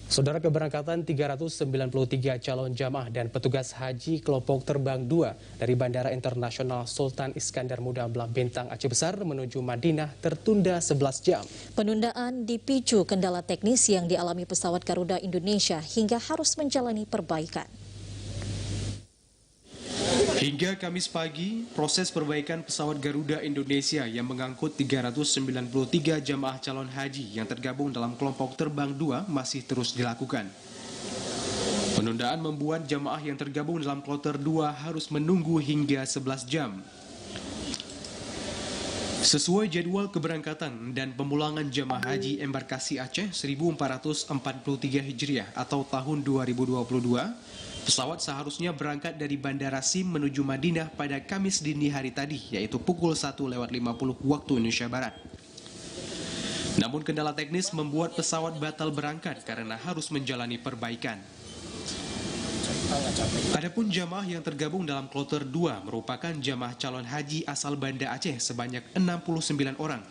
Saudara, keberangkatan 393 calon jamaah dan petugas haji kelompok terbang 2 dari Bandara Internasional Sultan Iskandar Muda Belah Bintang Aceh Besar menuju Madinah tertunda 11 jam. Penundaan dipicu kendala teknis yang dialami pesawat Garuda Indonesia hingga harus menjalani perbaikan. Hingga Kamis pagi, proses perbaikan pesawat Garuda Indonesia yang mengangkut 393 jamaah calon haji yang tergabung dalam kelompok terbang 2 masih terus dilakukan. Penundaan membuat jamaah yang tergabung dalam kloter 2 harus menunggu hingga 11 jam. Sesuai jadwal keberangkatan dan pemulangan jamaah haji embarkasi Aceh 1443 Hijriah atau tahun 2022, pesawat seharusnya berangkat dari Bandara Sim menuju Madinah pada Kamis dini hari tadi, yaitu pukul 1:50 waktu Indonesia Barat. Namun kendala teknis membuat pesawat batal berangkat karena harus menjalani perbaikan. Adapun jamaah yang tergabung dalam kloter 2 merupakan jamaah calon haji asal Banda Aceh sebanyak 69 orang,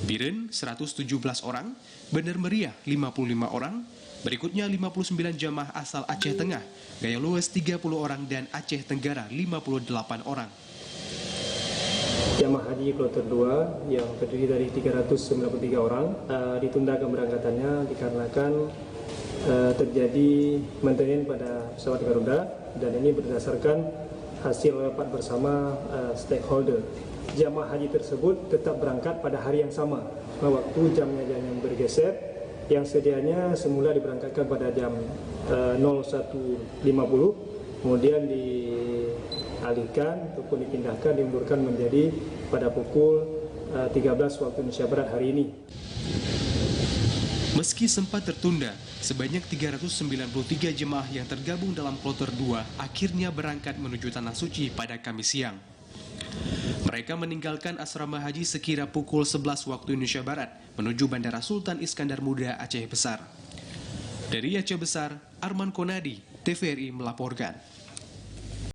Biren 117 orang, Bener Meriah 55 orang, berikutnya 59 jamaah asal Aceh Tengah, Gaya Lues 30 orang, dan Aceh Tenggara 58 orang. Jamaah haji kloter 2 yang terdiri dari 393 orang ditunda keberangkatannya dikarenakan terjadi maintenance pada pesawat Garuda, dan ini berdasarkan hasil rapat bersama stakeholder. Jamaah haji tersebut tetap berangkat pada hari yang sama, waktu jamnya yang bergeser, yang sedianya semula diberangkatkan pada jam 01.50, kemudian dialihkan ataupun dipindahkan, dimundurkan menjadi pada pukul 13 waktu Indonesia Barat hari ini. Meski sempat tertunda, sebanyak 393 jemaah yang tergabung dalam kloter 2 akhirnya berangkat menuju Tanah Suci pada Kamis siang. Mereka meninggalkan asrama haji sekira pukul 11 waktu Indonesia Barat menuju Bandara Sultan Iskandar Muda Aceh Besar. Dari Aceh Besar, Arman Konadi, TVRI melaporkan.